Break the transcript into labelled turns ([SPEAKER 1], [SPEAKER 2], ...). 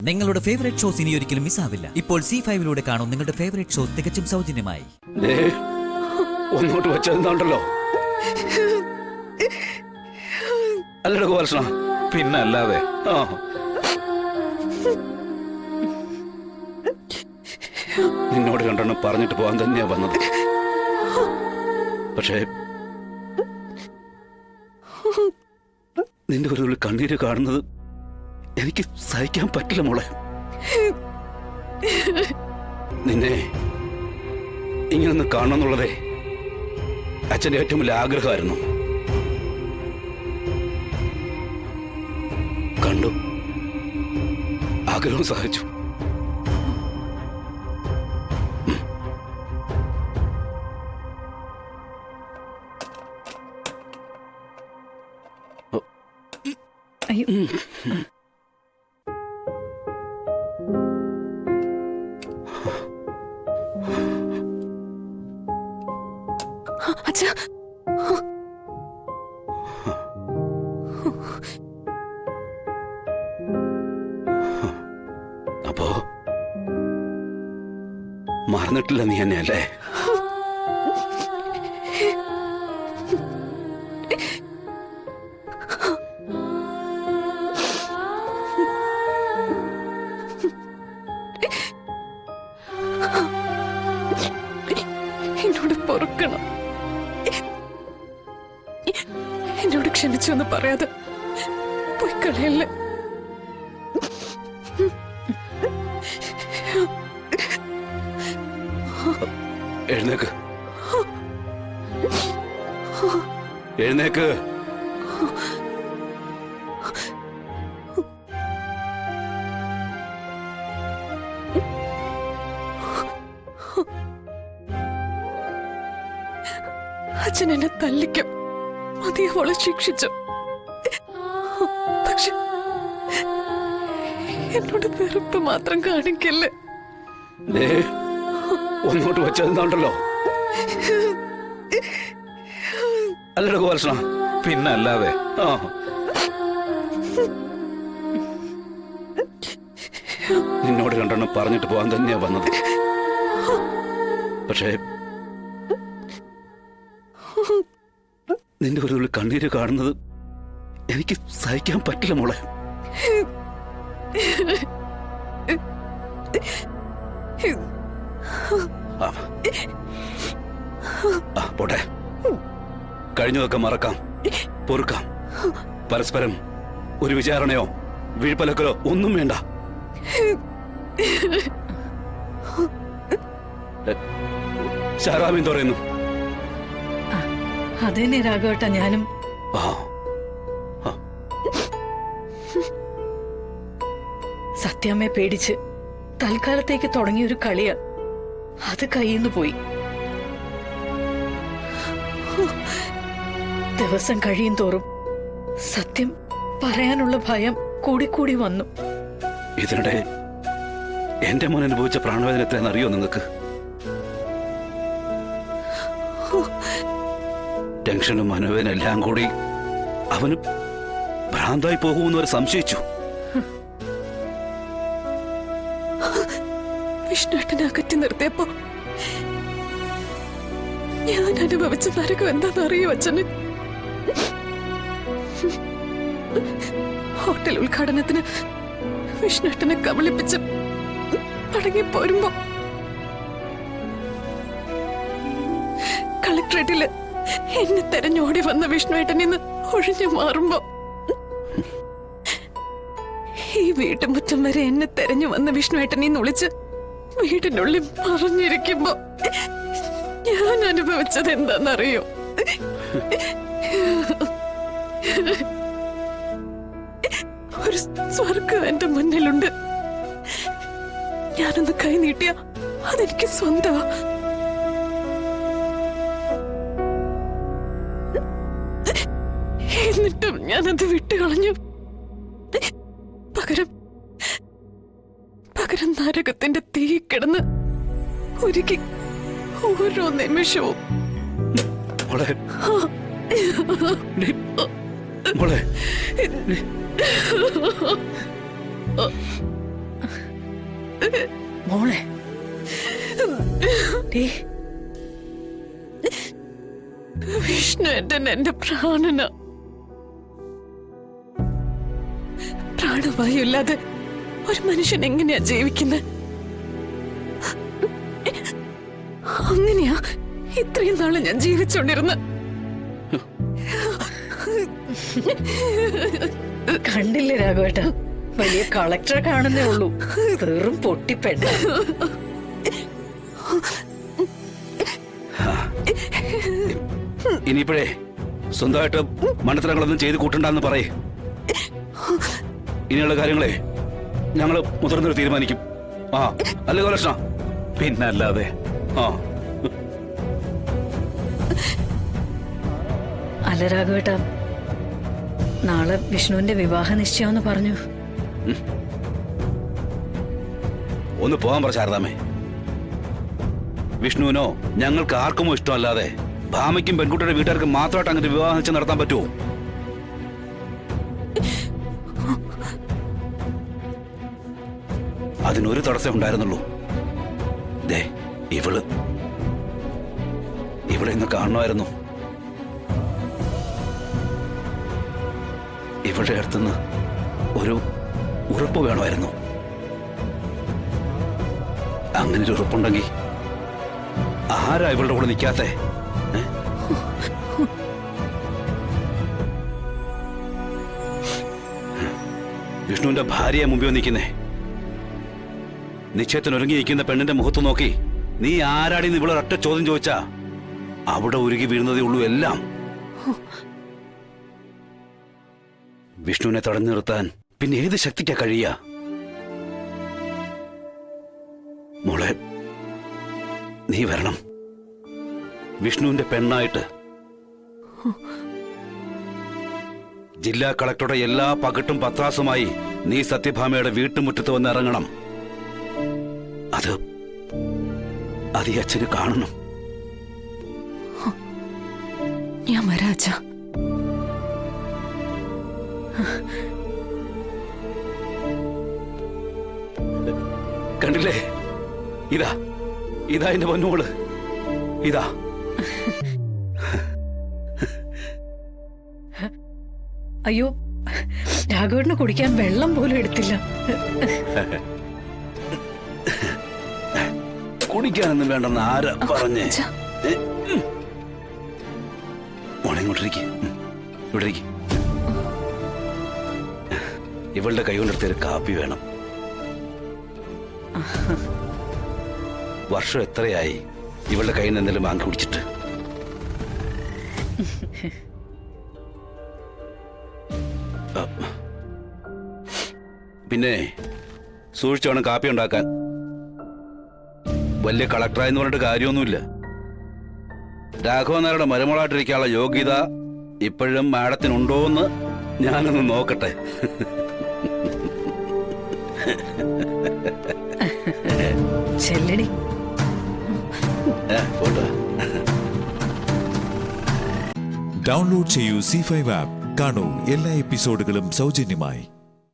[SPEAKER 1] നിങ്ങളുടെ favourite shows ഇനി ഒരിക്കലും മിസ്സാവില്ല. ഇപ്പോൾ C5 കാണും നിങ്ങളുടെ ഫേവറേറ്റ് ഷോസ് തികച്ചും സൗജന്യമായി.
[SPEAKER 2] ഒന്നോട്ട് വെച്ചെന്താണ്ടല്ലോ അല്ലട ഗോപാലകൃഷ്ണ,
[SPEAKER 3] പിന്നല്ലാതെ.
[SPEAKER 2] നിന്നോട് രണ്ടെണ്ണം പറഞ്ഞിട്ട് പോകാൻ തന്നെയാ വന്നത്. പക്ഷേ നിന്റെ ഒരു തുള്ളി കണ്ണീര് കാണുന്നത് എനിക്ക് സഹിക്കാൻ പറ്റില്ല മോളെ. നിന്നെ ഇങ്ങനൊന്ന് കാണണമെന്നുള്ളതേ അച്ഛൻ്റെ ഏറ്റവും വലിയ ആഗ്രഹമായിരുന്നു. കണ്ടു, ആഗ്രഹം സഹിച്ചു.
[SPEAKER 4] അച്ഛാ,
[SPEAKER 2] അപ്പോ മറന്നിട്ടില്ല നീ എന്നെ അല്ലേ?
[SPEAKER 4] എന്നോട് പൊറുക്കണം. എന്നോട് ക്ഷമിച്ചു എന്ന് പറയാതെ പോയി കളയല്ലേ.
[SPEAKER 2] എഴുന്നേക്ക്, എഴുന്നേക്ക്.
[SPEAKER 4] അച്ഛൻ എന്നെ തല്ലിക്കും, മതിയോളം ശിക്ഷിച്ചു. പക്ഷെ എന്നോട് വെറുപ്പ് മാത്രം കാണിക്കല്ലേ.
[SPEAKER 2] ഒന്നോട്ട് വെച്ചെന്താണ്ടല്ലോ അല്ലട ഗോപാലകൃഷ്ണ,
[SPEAKER 3] പിന്നല്ലാതെ.
[SPEAKER 2] നിന്നോട് രണ്ടെണ്ണം പറഞ്ഞിട്ട് പോകാൻ തന്നെയാ വന്നത്. പക്ഷേ നിന്റെ ഒരു തുള്ളി കണ്ണീര് കാണുന്നത് എനിക്ക് സഹിക്കാൻ പറ്റില്ല മോളെ. പോട്ടെ, കഴിഞ്ഞതൊക്കെ മറക്കാം, പൊറുക്കാം. പരസ്പരം ഒരു വിചാരണയോ വീഴ്പലക്കലോ ഒന്നും വേണ്ട. ശാരാമി പറയുന്നു.
[SPEAKER 5] അതന്നെ രാഘവട്ട, ഞാനും സത്യാമ്മയെ പേടിച്ച് തൽക്കാലത്തേക്ക് തുടങ്ങിയൊരു കളിയാ, അത് കയ്യിന്ന് പോയി. ദിവസം കഴിയും തോറും സത്യം പറയാനുള്ള ഭയം കൂടിക്കൂടി വന്നു.
[SPEAKER 2] ഇതിനിടെ എന്റെ മോൻ അനുഭവിച്ച പ്രാണവേദന എത്രയെന്ന് അറിയോ നിങ്ങൾക്ക്? ടെൻഷനും മനോവേദന എല്ലാം കൂടി അവന് ഭ്രാന്തായി പോകുമെന്ന് അവർ സംശയിച്ചു.
[SPEAKER 4] വിഷ്ണുട്ടനെ അകറ്റി നിർത്തിയപ്പോ ഞാൻ അനുഭവിച്ച നരകം എന്താണെന്ന് അറിയോ അച്ഛന്? ഹോട്ടൽ ഉദ്ഘാടനത്തിന് വിഷ്ണുട്ടനെ കബളിപ്പിച്ച് മടങ്ങിപ്പോരുമ്പോ കളക്ടറേറ്റില് എന്നെ തെരഞ്ഞോടി വന്ന വിഷ്ണുവേട്ടനിൽ നിന്ന് ഒഴിഞ്ഞു മാറുമ്പോ ഈ വീട്ടുമുറ്റം വരെ എന്നെ തെരഞ്ഞു വന്ന വിഷ്ണുവേട്ടനിൽ വിളിച്ച് വീടിനുള്ളിൽ പറഞ്ഞിരിക്കുമ്പോ ഞാൻ അനുഭവിച്ചത് എന്താണെന്നറിയോ? ഒരു സ്വർഗം എന്റെ മുന്നിലുണ്ട്. ഞാനൊന്ന് കൈ നീട്ടിയ അതെനിക്ക് സ്വന്തമാ. എന്നിട്ടും ഞാനത് വിട്ടുകളഞ്ഞു. പകരം നരകത്തിന്റെ തീ കിടന്ന് ഒരുക്കി ഓരോ നിമിഷവും
[SPEAKER 5] മോളെ ഡേ,
[SPEAKER 4] വിഷ്ണുവേട്ടൻ എന്റെ പ്രാണന. പ്രാണവായു ഇല്ലാതെ ഒരു മനുഷ്യൻ എങ്ങനെയാ ജീവിക്കുന്നത്? അങ്ങനെയാ ഇത്രയും നാള് ഞാൻ ജീവിച്ചോണ്ടിരുന്ന.
[SPEAKER 5] കണ്ടില്ലേ രാഘവേട്ട, വലിയ കളക്ടറെ കാണുന്നേ ഉള്ളൂ, വെറും പൊട്ടിപ്പെട.
[SPEAKER 2] ഇനിയിപ്പോഴേ സ്വന്തമായിട്ട് മണ്ടത്തരങ്ങളൊന്നും ചെയ്ത് കൂട്ടണ്ടെന്ന് പറയേ. ഇനിയുള്ള കാര്യങ്ങളെ ഞങ്ങള് മുതിർന്നവർ തീരുമാനിക്കും. ആ അല്ലേ ഗോലകൃഷ്ണ?
[SPEAKER 3] പിന്നല്ലാതെ.
[SPEAKER 2] ആ
[SPEAKER 5] അല്ല രാഘവേട്ട, നാളെ വിഷ്ണുവിന്റെ വിവാഹ നിശ്ചയമെന്ന് പറഞ്ഞു.
[SPEAKER 2] ഒന്ന് പോകാൻ പറ ശാരദാമേ. വിഷ്ണുവിനോ ഞങ്ങൾക്ക് ആർക്കുമോ ഇഷ്ടമല്ലാതെ ഭാമയ്ക്കും പെൺകുട്ടിയുടെ വീട്ടുകാർക്ക് മാത്രമായിട്ട് അങ്ങനെ വിവാഹം നിശ്ചയം നടത്താൻ പറ്റുമോ? അതിനൊരു തടസ്സം ഉണ്ടായിരുന്നുള്ളൂ. ദേ ഇവളെ ഇന്ന് കാണണമായിരുന്നു. ഇവളുടെ അടുത്തുനിന്ന് ഒരു ഉറപ്പ് വേണമായിരുന്നു. അങ്ങനെ ഒരു ഉറപ്പുണ്ടെങ്കിൽ ആരാ ഇവളുടെ കൂടെ നിൽക്കാത്തെ? വിഷ്ണുവിന്റെ ഭാര്യയെ മുമ്പിൽ നിൽക്കുന്നേ. നിശ്ചയത്തിന് ഒരുങ്ങി നിൽക്കുന്ന പെണ്ണിന്റെ മുഖത്ത് നോക്കി നീ ആരാടി ഇവിടെ ഒറ്റ ചോദ്യം ചോദിച്ചാ അവിടെ ഉരുകി വീഴുന്നതേ ഉള്ളൂ എല്ലാം. വിഷ്ണുവിനെ തടഞ്ഞു നിർത്താൻ പിന്നെ ഏത് ശക്തിക്കാ കഴിയുക? മോളെ, നീ വരണം. വിഷ്ണുവിന്റെ പെണ്ണായിട്ട് ജില്ലാ കളക്ടറുടെ എല്ലാ പകട്ടും പത്രാസുമായി നീ സത്യഭാമയുടെ വീട്ടുമുറ്റത്ത് വന്ന് ഇറങ്ങണം. അത് ഈ അച്ഛന് കാണണം.
[SPEAKER 4] ഞാൻ വരാച്ച.
[SPEAKER 2] കണ്ടില്ലേ, ഇതാ എന്റെ പൊന്നോള്, ഇതാ.
[SPEAKER 5] അയ്യോ, രാഘവേട്ടന് കുടിക്കാൻ വെള്ളം പോലും എടുത്തില്ല.
[SPEAKER 2] കുടിക്കാനൊന്നും വേണ്ടെന്ന് ആരാ പറഞ്ഞേ? മോളെ ഇങ്ങോട്ടിരിക്കും, ഇവിടെ ഇരിക്കും. ഇവളുടെ കൈ കൊണ്ടെടുത്തൊരു കാപ്പി വേണം. വർഷം എത്രയായി ഇവളുടെ കയ്യിൽ നിന്ന് എന്തെങ്കിലും വാങ്ങി കുടിച്ചിട്ട്? പിന്നെ സൂക്ഷിച്ചു വേണം കാപ്പി ഉണ്ടാക്കാൻ. വലിയ കളക്ടറായെന്ന് പറഞ്ഞിട്ട് കാര്യമൊന്നുമില്ല. രാഘവൻ നായരുടെ മരുമകളായിട്ടിരിക്കാനുള്ള യോഗ്യത ഇപ്പോഴും മാഡത്തിനുണ്ടോന്ന് ഞാനൊന്ന് നോക്കട്ടെ.
[SPEAKER 5] ചെല്ലടി.
[SPEAKER 2] പോട്ടെ.
[SPEAKER 6] ഡൗൺലോഡ് ചെയ്യൂ C5 ആപ്പ്. കാണൂ എല്ലാ എപ്പിസോഡുകളും സൗജന്യമായി.